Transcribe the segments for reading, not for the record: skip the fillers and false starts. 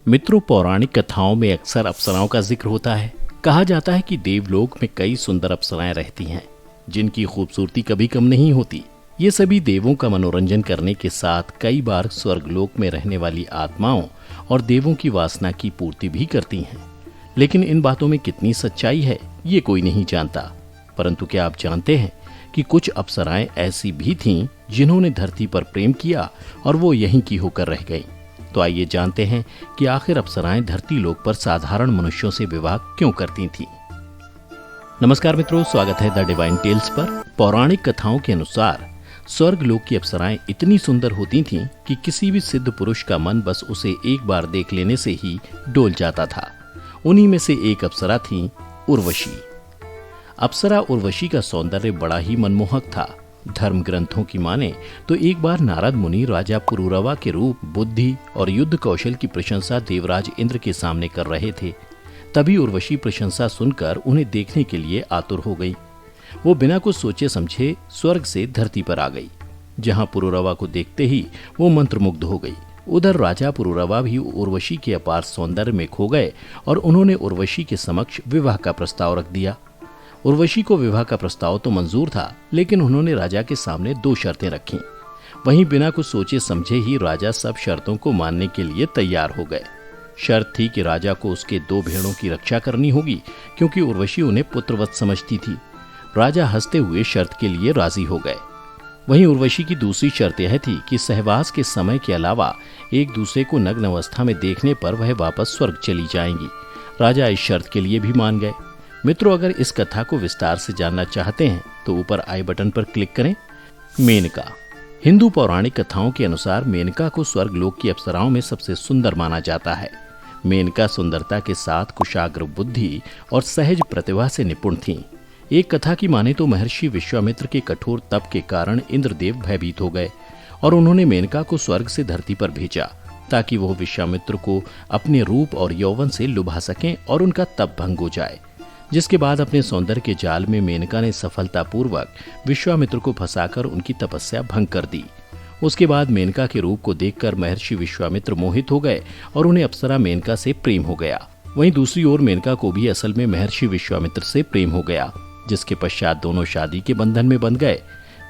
मित्रों, पौराणिक कथाओं में अक्सर अप्सराओं का जिक्र होता है। कहा जाता है कि देवलोक में कई सुंदर अप्सराएं रहती हैं, जिनकी खूबसूरती कभी कम नहीं होती। ये सभी देवों का मनोरंजन करने के साथ कई बार स्वर्गलोक में रहने वाली आत्माओं और देवों की वासना की पूर्ति भी करती हैं। लेकिन इन बातों में कितनी सच्चाई है, ये कोई नहीं जानता। परंतु क्या आप जानते हैं कि कुछ अप्सराएं ऐसी भी थीं जिन्होंने धरती पर प्रेम किया और वो यहीं की होकर रह गईं। तो आइए जानते हैं कि आखिर अप्सराएं धरती लोक पर साधारण मनुष्यों से विवाह क्यों करती थीं। नमस्कार मित्रों, स्वागत है द डिवाइन टेल्स पर। पौराणिक कथाओं के अनुसार स्वर्ग लोक की अप्सराएं इतनी सुंदर होती थीं कि किसी भी सिद्ध पुरुष का मन बस उसे एक बार देख लेने से ही डोल जाता था। उन्हीं में से एक अप्सरा थी उर्वशी। अप्सरा उर्वशी का सौंदर्य बड़ा ही मनमोहक था। धर्म ग्रंथों की माने तो एक बार नारद मुनि राजा पुरूरवा के रूप, बुद्धि और युद्ध कौशल की प्रशंसा देवराज इंद्र के सामने कर रहे थे। तभी उर्वशी प्रशंसा सुनकर उन्हें देखने के लिए आतुर हो गई। वो बिना कुछ सोचे समझे स्वर्ग से धरती पर आ गई, जहां पुरूरवा को देखते ही वो मंत्रमुग्ध हो गई। उधर राजा पुरूरवा भी उर्वशी के अपार सौंदर्य में खो गए और उन्होंने उर्वशी के समक्ष विवाह का प्रस्ताव रख दिया। उर्वशी को विवाह का प्रस्ताव तो मंजूर था, लेकिन उन्होंने राजा के सामने 2 शर्तें रखीं। वहीं बिना कुछ सोचे समझे ही राजा सब शर्तों को मानने के लिए तैयार हो गए। शर्त थी कि राजा को उसके 2 भेड़ों की रक्षा करनी होगी, क्योंकि उर्वशी उन्हें पुत्रवत समझती थी। राजा हंसते हुए शर्त के लिए राजी हो गए। वहीं उर्वशी की दूसरी शर्त यह थी कि सहवास के समय के अलावा एक दूसरे को नग्न अवस्था में देखने पर वह वापस स्वर्ग चली जाएंगी। राजा इस शर्त के लिए भी मान गए। मित्रों, अगर इस कथा को विस्तार से जानना चाहते हैं तो ऊपर आई बटन पर क्लिक करें। मेनका। हिंदू पौराणिक कथाओं के अनुसार मेनका को स्वर्गलोक की अप्सराओं में सबसे सुंदर माना जाता है। मेनका सुंदरता के साथ कुशाग्र बुद्धि और सहज प्रतिभा से निपुण थीं। एक कथा की माने तो महर्षि विश्वामित्र के कठोर तप के कारण इंद्रदेव भयभीत हो गए और उन्होंने मेनका को स्वर्ग से धरती पर भेजा, ताकि वह विश्वामित्र को अपने रूप और यौवन से लुभा सकें और उनका तप भंग हो जाए। जिसके बाद अपने सौंदर्य के जाल में मेनका ने सफलतापूर्वक विश्वामित्र को फंसाकर उनकी तपस्या भंग कर दी। उसके बाद मेनका के रूप को देखकर महर्षि विश्वामित्र मोहित हो गए और उन्हें अप्सरा मेनका से प्रेम हो गया। वहीं दूसरी ओर मेनका को भी असल में महर्षि विश्वामित्र से प्रेम हो गया, जिसके पश्चात दोनों शादी के बंधन में बंध गए।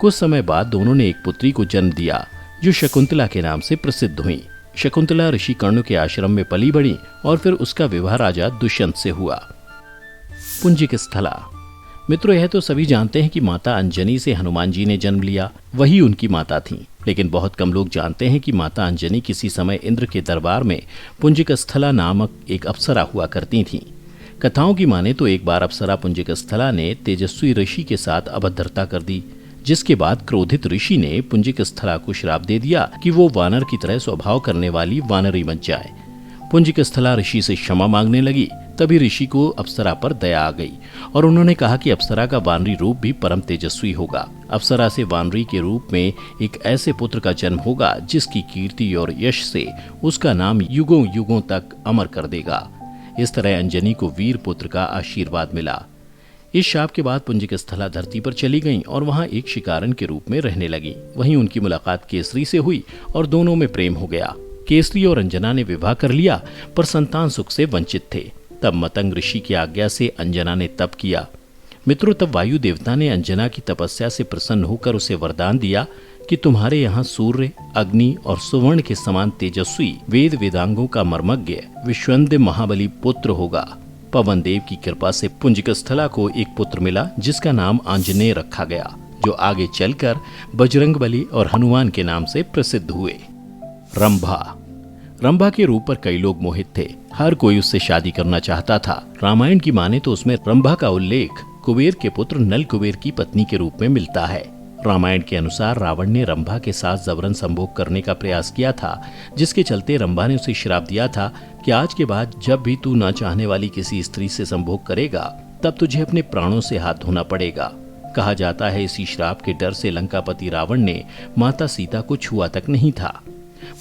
कुछ समय बाद दोनों ने एक पुत्री को जन्म दिया, जो शकुंतला के नाम से प्रसिद्ध हुई। शकुंतला ऋषि कर्ण के आश्रम में पली बढ़ी और फिर उसका विवाह राजा दुष्यंत से हुआ। पुंजिक स्थला। मित्रों, यह तो सभी जानते हैं कि माता अंजनी से हनुमान जी ने जन्म लिया, वही उनकी माता थीं। लेकिन बहुत कम लोग जानते हैं कि माता अंजनी किसी समय इंद्र के दरबार में पुंजिक स्थला नामक एक अप्सरा हुआ करती थीं। कथाओं की माने तो एक बार अप्सरा पुंजिक स्थला ने तेजस्वी ऋषि के साथ अभद्रता कर दी, जिसके बाद क्रोधित ऋषि ने पुंजिक स्थला को श्राप दे दिया कि वो वानर की तरह स्वभाव करने वाली वानरी बन जाए। पुंजिक स्थला ऋषि से क्षमा मांगने लगी। तभी ऋषि को अप्सरा पर दया आ गई और उन्होंने कहा कि अप्सरा का वानरी रूप भी परम तेजस्वी होगा। अप्सरा से वानरी के रूप में एक ऐसे पुत्र का जन्म होगा जिसकी कीर्ति और यश से उसका नाम युगों युगों तक अमर कर देगा। इस तरह अंजनी को वीर पुत्र का आशीर्वाद मिला। इस शाप के बाद पुंजिक स्थला धरती पर चली गईं और वहां एक शिकारन के रूप में रहने लगी। वहीं उनकी मुलाकात केसरी से हुई और दोनों में प्रेम हो गया। केसरी और अंजना ने विवाह कर लिया, पर संतान सुख से वंचित थे। तब मतंग ऋषि की आज्ञा से अंजना ने तप किया। मित्रों, तब वायु देवता ने अंजना की तपस्या से प्रसन्न होकर उसे वरदान दिया कि तुम्हारे यहाँ सूर्य, अग्नि और सुवर्ण के समान तेजस्वी वेद वेदांगों का मर्मज्ञ विश्वंदय महाबली पुत्र होगा। पवन देव की कृपा से पुंजिक स्थला को एक पुत्र मिला, जिसका नाम आंजनेय रखा गया, जो आगे चलकर बजरंगबली और हनुमान के नाम से प्रसिद्ध हुए। रंभा। रंभा के रूप पर कई लोग मोहित थे। हर कोई उससे शादी करना चाहता था। रामायण की माने तो उसमें रंभा का उल्लेख कुबेर के पुत्र नल कुबेर की पत्नी के रूप में मिलता है। रामायण के अनुसार रावण ने रंभा के साथ जबरन संभोग करने का प्रयास किया था, जिसके चलते रंभा ने उसे श्राप दिया था कि आज के बाद जब भी तू न चाहने वाली किसी स्त्री से संभोग करेगा, तब तुझे अपने प्राणों से हाथ धोना पड़ेगा। कहा जाता है इसी श्राप के डर से लंकापति रावण ने माता सीता को छुआ तक नहीं था।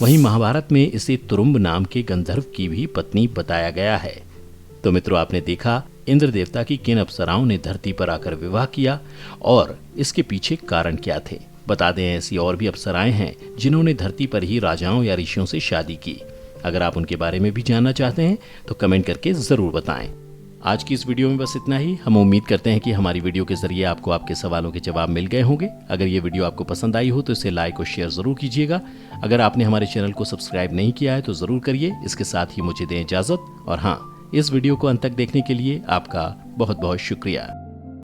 वहीं महाभारत में इसे तुरुम्ब नाम के गंधर्व की भी पत्नी बताया गया है। तो मित्रों, आपने देखा इंद्र देवता की किन अप्सराओं ने धरती पर आकर विवाह किया और इसके पीछे कारण क्या थे। बता दें, ऐसी और भी अप्सराएं हैं जिन्होंने धरती पर ही राजाओं या ऋषियों से शादी की। अगर आप उनके बारे में भी जानना चाहते हैं तो कमेंट करके ज़रूर बताएं। आज की इस वीडियो में बस इतना ही। हम उम्मीद करते हैं कि हमारी वीडियो के जरिए आपको आपके सवालों के जवाब मिल गए होंगे। अगर ये वीडियो आपको पसंद आई हो तो इसे लाइक और शेयर ज़रूर कीजिएगा। अगर आपने हमारे चैनल को सब्सक्राइब नहीं किया है तो ज़रूर करिए। इसके साथ ही मुझे दें इजाज़त। और हाँ, इस वीडियो को अंत तक देखने के लिए आपका बहुत बहुत शुक्रिया।